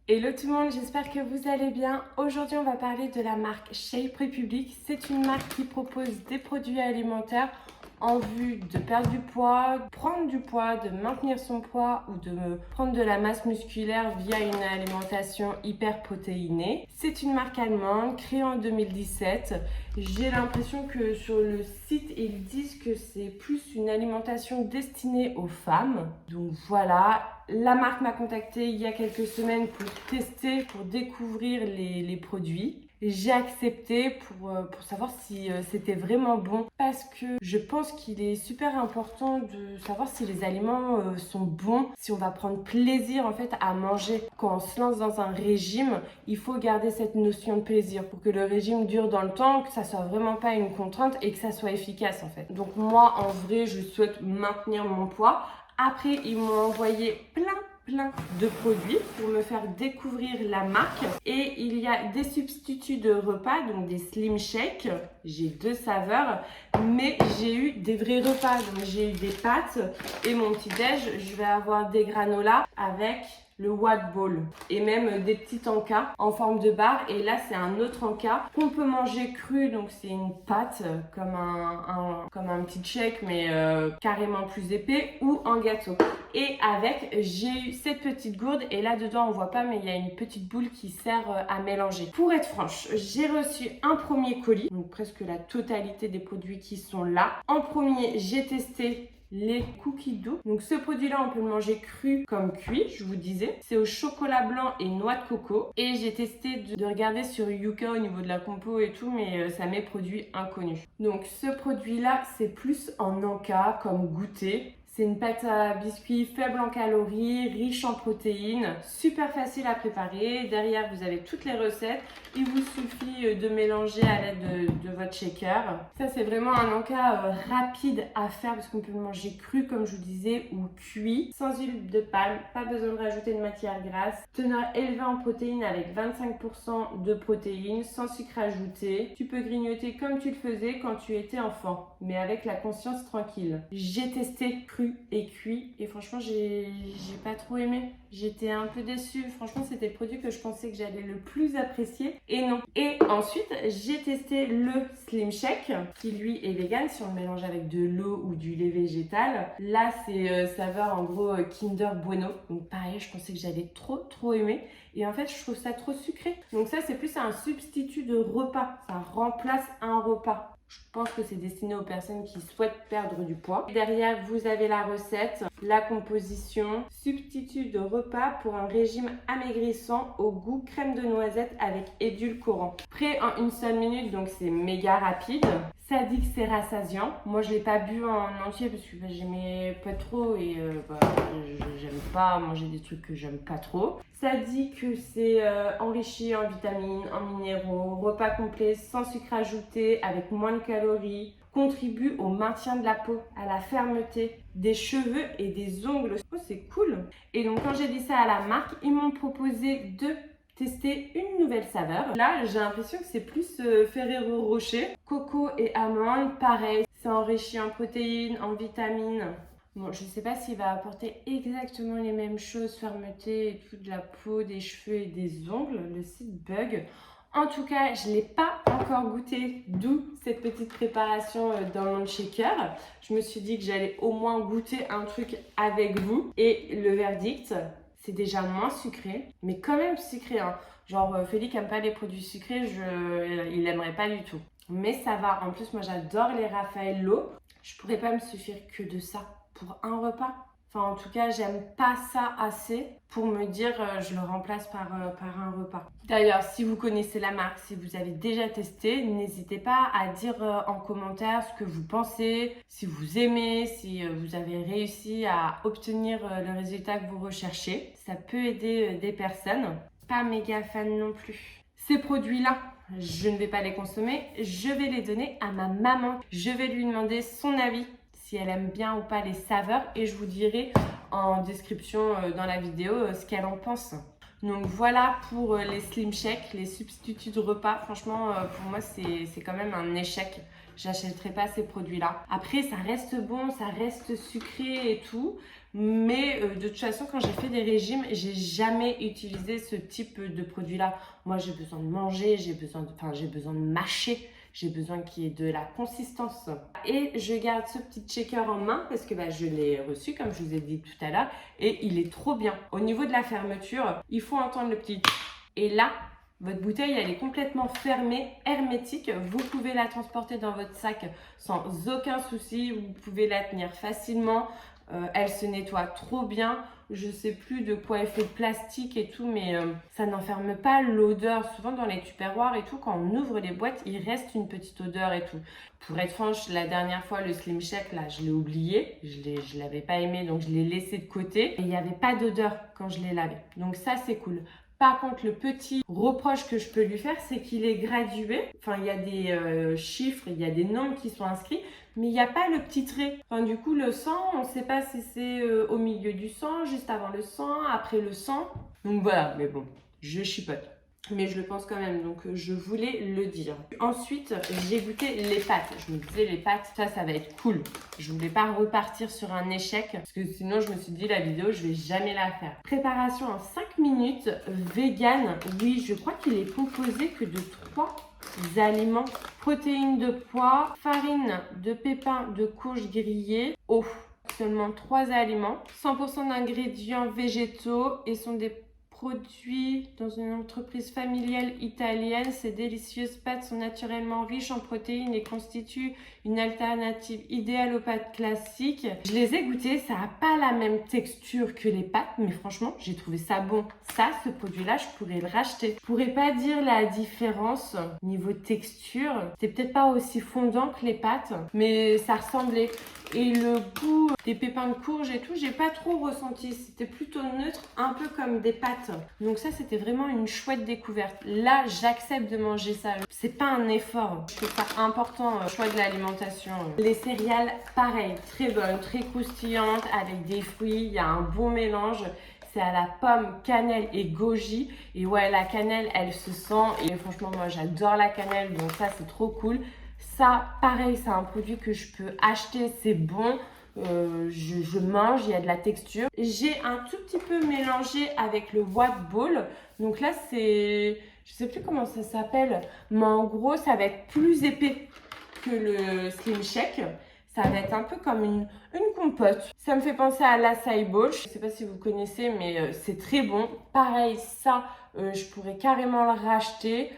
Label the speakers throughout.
Speaker 1: Hello tout le monde, j'espère que vous allez bien. Aujourd'hui, on va parler de la marque Shape Republic. C'est une marque qui propose des produits alimentaires en vue de perdre du poids, prendre du poids, de maintenir son poids ou de prendre de la masse musculaire via une alimentation hyper protéinée. C'est une marque allemande créée en 2017. J'ai l'impression que sur le site, ils disent que c'est plus une alimentation destinée aux femmes. Donc voilà, la marque m'a contactée il y a quelques semaines pour tester, pour découvrir les produits. J'ai accepté pour savoir si c'était vraiment bon parce que je pense qu'il est super important de savoir si les aliments sont bons, si on va prendre plaisir en fait à manger. Quand on se lance dans un régime, il faut garder cette notion de plaisir pour que le régime dure dans le temps, que ça soit vraiment pas une contrainte et que ça soit efficace en fait. Donc moi en vrai je souhaite maintenir mon poids. Après ils m'ont envoyé plein de produits pour me faire découvrir la marque et il y a des substituts de repas, donc des slim shakes. J'ai deux saveurs, mais j'ai eu des vrais repas, donc j'ai eu des pâtes et mon petit déj, je vais avoir des granolas avec le Watt Ball et même des petits encas en forme de barre. Et là c'est un autre encas qu'on peut manger cru, donc c'est une pâte comme un petit shake mais carrément plus épais, ou en gâteau. Et avec, j'ai eu cette petite gourde et là dedans on voit pas mais il y a une petite boule qui sert à mélanger. Pour être franche, j'ai reçu un premier colis, donc presque la totalité des produits qui sont là. En premier, j'ai testé les cookies doux. Donc ce produit-là, on peut le manger cru comme cuit, je vous disais. C'est au chocolat blanc et noix de coco. Et j'ai testé de regarder sur Yuka au niveau de la compo et tout, mais ça m'est produit inconnu. Donc ce produit-là, c'est plus en encas comme goûter. C'est une pâte à biscuits faible en calories, riche en protéines, super facile à préparer. Derrière, vous avez toutes les recettes. Il vous suffit de mélanger à l'aide de votre shaker. Ça, c'est vraiment un encas rapide à faire parce qu'on peut le manger cru, comme je vous disais, ou cuit, sans huile de palme. Pas besoin de rajouter de matière grasse. Teneur élevée en protéines avec 25% de protéines, sans sucre ajouté. Tu peux grignoter comme tu le faisais quand tu étais enfant, mais avec la conscience tranquille. J'ai testé cru et cuit et franchement j'ai pas trop aimé, j'étais un peu déçue. Franchement c'était le produit que je pensais que j'allais le plus apprécier et non. Et ensuite j'ai testé le slim shake qui lui est vegan si on le mélange avec de l'eau ou du lait végétal. Là c'est saveur en gros Kinder Bueno, donc pareil je pensais que j'allais trop aimer et en fait je trouve ça trop sucré. Donc ça c'est plus un substitut de repas, ça remplace un repas. Je pense que c'est destiné aux personnes qui souhaitent perdre du poids. Derrière, vous avez la recette, la composition, substitut de repas pour un régime amaigrissant au goût crème de noisette avec édulcorant. Prêt en une seule minute, donc c'est méga rapide. Ça dit que c'est rassasiant. Moi, je ne l'ai pas bu en entier parce que j'aimais pas trop et j'aime pas manger des trucs que j'aime pas trop. Ça dit que c'est enrichi en vitamines, en minéraux, repas complet sans sucre ajouté, avec moins de calories, contribue au maintien de la peau, à la fermeté des cheveux et des ongles. Oh, c'est cool! Et donc, quand j'ai dit ça à la marque, ils m'ont proposé de tester une nouvelle saveur. Là, j'ai l'impression que c'est plus Ferrero Rocher. Coco et amande, pareil. C'est enrichi en protéines, en vitamines. Bon, je ne sais pas s'il va apporter exactement les mêmes choses, fermeté et tout, de la peau, des cheveux et des ongles. Le site bug. En tout cas, je ne l'ai pas encore goûté, d'où cette petite préparation dans mon shaker. Je me suis dit que j'allais au moins goûter un truc avec vous. Et le verdict, c'est déjà moins sucré, mais quand même sucré. Hein. Genre, Félix n'aime pas les produits sucrés, il n'aimerait pas du tout. Mais ça va. En plus, moi, j'adore les Raffaello. Je pourrais pas me suffire que de ça pour un repas. Enfin, en tout cas, j'aime pas ça assez pour me dire je le remplace par un repas. D'ailleurs, si vous connaissez la marque, si vous avez déjà testé, n'hésitez pas à dire en commentaire ce que vous pensez, si vous aimez, si vous avez réussi à obtenir le résultat que vous recherchez. Ça peut aider des personnes. Pas méga fan non plus. Ces produits-là, je ne vais pas les consommer, je vais les donner à ma maman. Je vais lui demander son avis, si elle aime bien ou pas les saveurs, et je vous dirai en description dans la vidéo ce qu'elle en pense. Donc voilà pour les slim shakes, les substituts de repas. Franchement, pour moi, c'est quand même un échec. J'achèterai pas ces produits-là. Après, ça reste bon, ça reste sucré et tout. Mais de toute façon, quand j'ai fait des régimes, j'ai jamais utilisé ce type de produit-là. Moi, j'ai besoin de manger, j'ai besoin de mâcher. J'ai besoin qu'il y ait de la consistance. Et je garde ce petit shaker en main parce que je l'ai reçu, comme je vous ai dit tout à l'heure, et il est trop bien. Au niveau de la fermeture, il faut entendre le petit. Et là, votre bouteille, elle est complètement fermée, hermétique. Vous pouvez la transporter dans votre sac sans aucun souci. Vous pouvez la tenir facilement. Elle se nettoie trop bien. Je sais plus de quoi est fait le plastique et tout, mais ça n'enferme pas l'odeur. Souvent dans les tupperwares et tout, quand on ouvre les boîtes, il reste une petite odeur et tout. Pour être franche, la dernière fois, le Slim Shake, là, je l'ai oublié. Je l'avais pas aimé, donc je l'ai laissé de côté. Et il n'y avait pas d'odeur quand je l'ai lavé. Donc ça, c'est cool. Par contre, le petit reproche que je peux lui faire, c'est qu'il est gradué. Enfin, il y a des chiffres, il y a des nombres qui sont inscrits, mais il n'y a pas le petit trait. Enfin, du coup, le sang, on ne sait pas si c'est au milieu du sang, juste avant le sang, après le sang. Donc voilà, mais bon, je chipote. Mais je le pense quand même, donc je voulais le dire. Ensuite, j'ai goûté les pâtes. Je me disais, les pâtes, ça va être cool. Je voulais pas repartir sur un échec, parce que sinon, je me suis dit, la vidéo, je vais jamais la faire. Préparation en 5 minutes, vegan. Oui, je crois qu'il est composé que de 3 aliments. Protéines de pois, farine de pépins de courge grillée, eau. Seulement 3 aliments. 100% d'ingrédients végétaux et sont des produits dans une entreprise familiale italienne. Ces délicieuses pâtes sont naturellement riches en protéines et constituent une alternative idéale aux pâtes classiques. Je les ai goûtées, ça n'a pas la même texture que les pâtes, mais franchement, j'ai trouvé ça bon. Ça, ce produit-là, je pourrais le racheter. Je pourrais pas dire la différence niveau texture. C'est peut-être pas aussi fondant que les pâtes, mais ça ressemblait. Et le goût des pépins de courge et tout, j'ai pas trop ressenti. C'était plutôt neutre, un peu comme des pâtes. Donc ça, c'était vraiment une chouette découverte. Là, j'accepte de manger ça. C'est pas un effort. Je trouve ça important, choix de l'alimentation. Les céréales, pareil, très bonnes, très croustillantes, avec des fruits. Il y a un bon mélange. C'est à la pomme, cannelle et goji. Et ouais, la cannelle, elle se sent. Et franchement, moi, j'adore la cannelle. Donc ça, c'est trop cool. Ça, pareil, c'est un produit que je peux acheter, c'est bon. Je mange, il y a de la texture. J'ai un tout petit peu mélangé avec le Watt Ball. Donc là, c'est... Je sais plus comment ça s'appelle. Mais en gros, ça va être plus épais que le Slim Shake. Ça va être un peu comme une compote. Ça me fait penser à l'acai bowl. Je ne sais pas si vous connaissez, mais c'est très bon. Pareil, ça, je pourrais carrément le racheter.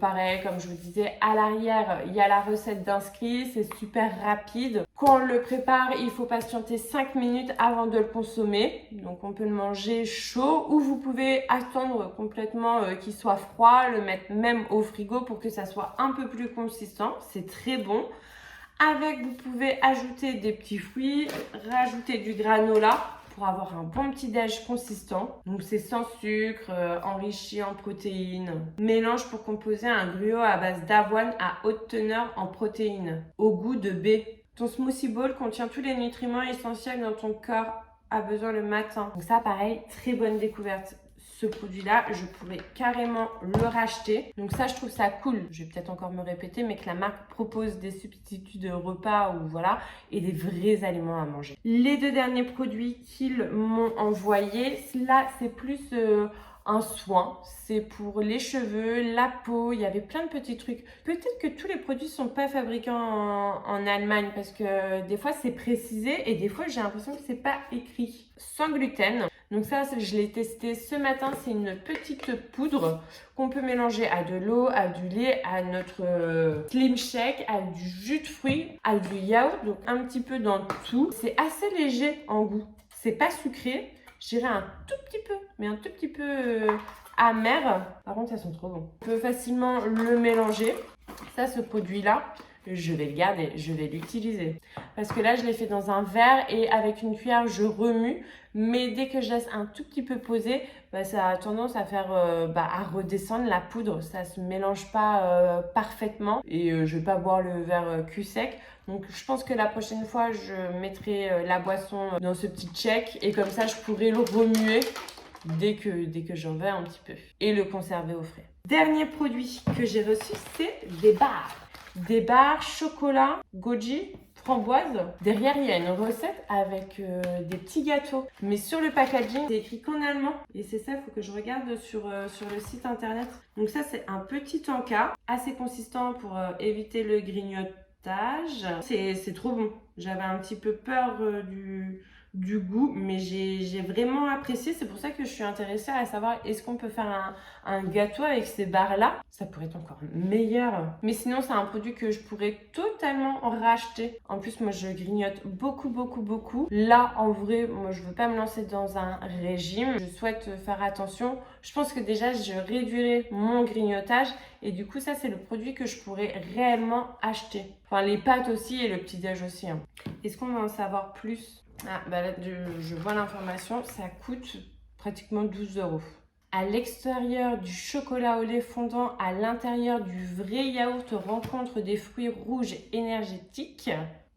Speaker 1: Pareil, comme je vous disais, à l'arrière, il y a la recette d'inscrit, c'est super rapide. Quand on le prépare, il faut patienter 5 minutes avant de le consommer. Donc, on peut le manger chaud ou vous pouvez attendre complètement qu'il soit froid, le mettre même au frigo pour que ça soit un peu plus consistant. C'est très bon. Avec, vous pouvez ajouter des petits fruits, rajouter du granola pour avoir un bon petit déj consistant. Donc c'est sans sucre, enrichi en protéines. Mélange pour composer un gruau à base d'avoine à haute teneur en protéines, au goût de baie. Ton smoothie bowl contient tous les nutriments essentiels dont ton corps a besoin le matin. Donc ça pareil, très bonne découverte. Ce produit-là, je pourrais carrément le racheter. Donc ça, je trouve ça cool. Je vais peut-être encore me répéter, mais que la marque propose des substituts de repas ou voilà, et des vrais aliments à manger. Les 2 derniers produits qu'ils m'ont envoyés, là, c'est plus un soin. C'est pour les cheveux, la peau. Il y avait plein de petits trucs. Peut-être que tous les produits ne sont pas fabriqués en Allemagne parce que des fois, c'est précisé et des fois, j'ai l'impression que c'est pas écrit. Sans gluten. Donc ça, je l'ai testé ce matin. C'est une petite poudre qu'on peut mélanger à de l'eau, à du lait, à notre Slim Shake, à du jus de fruits, à du yaourt. Donc un petit peu dans tout. C'est assez léger en goût. C'est pas sucré. Je dirais un tout petit peu, mais un tout petit peu amer. Par contre, ça sent trop bon. On peut facilement le mélanger. Ça, ce produit-là, je vais le garder, je vais l'utiliser. Parce que là, je l'ai fait dans un verre et avec une cuillère, je remue. Mais dès que je laisse un tout petit peu poser, ça a tendance à faire, à redescendre la poudre. Ça se mélange pas parfaitement et je vais pas boire le verre cul sec. Donc, je pense que la prochaine fois, je mettrai la boisson dans ce petit check et comme ça, je pourrai le remuer dès que j'en veux un petit peu et le conserver au frais. Dernier produit que j'ai reçu, c'est des barres. Des barres chocolat goji. framboise. Derrière, il y a une recette avec des petits gâteaux. Mais sur le packaging, c'est écrit qu'en allemand. Et c'est ça, il faut que je regarde sur le site internet. Donc ça, c'est un petit encas, assez consistant pour éviter le grignotage. C'est trop bon. J'avais un petit peu peur du goût, mais j'ai vraiment apprécié. C'est pour ça que je suis intéressée à savoir est-ce qu'on peut faire un gâteau avec ces barres-là. Ça pourrait être encore meilleur. Mais sinon, c'est un produit que je pourrais totalement racheter. En plus, moi, je grignote beaucoup, beaucoup, beaucoup. Là, en vrai, moi, je veux pas me lancer dans un régime. Je souhaite faire attention. Je pense que déjà, je réduirai mon grignotage. Et du coup, ça, c'est le produit que je pourrais réellement acheter. Enfin, les pâtes aussi et le petit-déj aussi. Hein. Est-ce qu'on va en savoir plus? Ah, bah là, je vois l'information, ça coûte pratiquement 12 €. À l'extérieur du chocolat au lait fondant, à l'intérieur du vrai yaourt rencontre des fruits rouges énergétiques.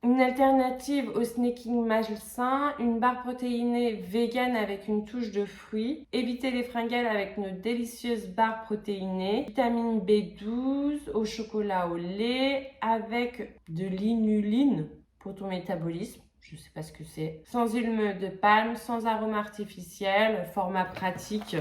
Speaker 1: Une alternative au snacking malsain, une barre protéinée vegan avec une touche de fruits. Évitez les fringales avec nos délicieuses barres protéinées. Vitamine B12 au chocolat au lait avec de l'inuline pour ton métabolisme. Je ne sais pas ce que c'est. Sans huile de palme, sans arôme artificiel, format pratique.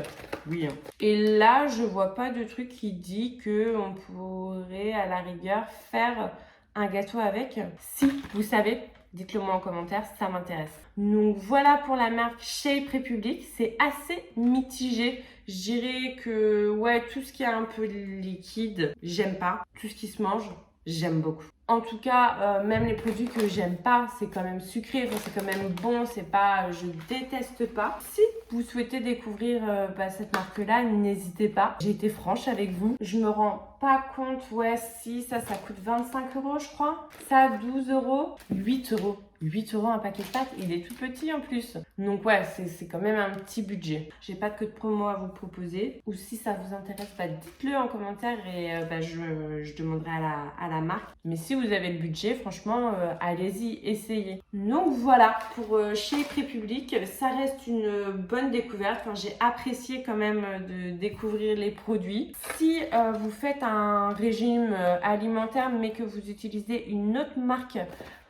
Speaker 1: Oui. Et là, je vois pas de truc qui dit qu'on pourrait à la rigueur faire un gâteau avec. Si vous savez, dites-le moi en commentaire, ça m'intéresse. Donc voilà pour la marque Shape Republic. C'est assez mitigé. Je dirais que ouais, tout ce qui est un peu liquide, j'aime pas. Tout ce qui se mange, j'aime beaucoup. En tout cas, même les produits que j'aime pas, c'est quand même sucré, enfin, c'est quand même bon, c'est pas, je déteste pas. Si vous souhaitez découvrir cette marque-là, n'hésitez pas. J'ai été franche avec vous. Je me rends pas compte, ouais, si ça coûte 25 € je crois. Ça, 12 €, 8 €. 8 € un paquet de pâtes, il est tout petit en plus. Donc ouais, c'est quand même un petit budget. J'ai pas de code promo à vous proposer. Ou si ça vous intéresse, dites-le en commentaire et je demanderai à la marque. Mais si vous avez le budget, franchement, allez-y, essayez. Donc voilà, pour Shape Republic, ça reste une bonne découverte. Enfin, j'ai apprécié quand même de découvrir les produits. Si vous faites un régime alimentaire mais que vous utilisez une autre marque,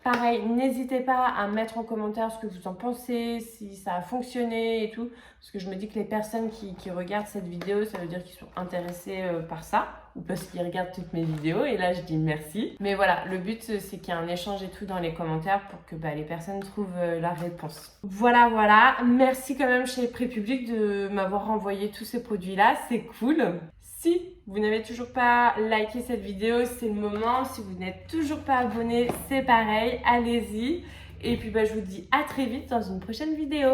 Speaker 1: pareil, n'hésitez pas à mettre en commentaire ce que vous en pensez, si ça a fonctionné et tout. Parce que je me dis que les personnes qui regardent cette vidéo, ça veut dire qu'ils sont intéressés par ça. Ou parce qu'ils regardent toutes mes vidéos. Et là, je dis merci. Mais voilà, le but, c'est qu'il y ait un échange et tout dans les commentaires pour que les personnes trouvent la réponse. Voilà. Merci quand même chez Prépublic de m'avoir envoyé tous ces produits-là. C'est cool. Si vous n'avez toujours pas liké cette vidéo, c'est le moment. Si vous n'êtes toujours pas abonné, c'est pareil. Allez-y. Et puis, je vous dis à très vite dans une prochaine vidéo.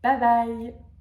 Speaker 1: Bye bye.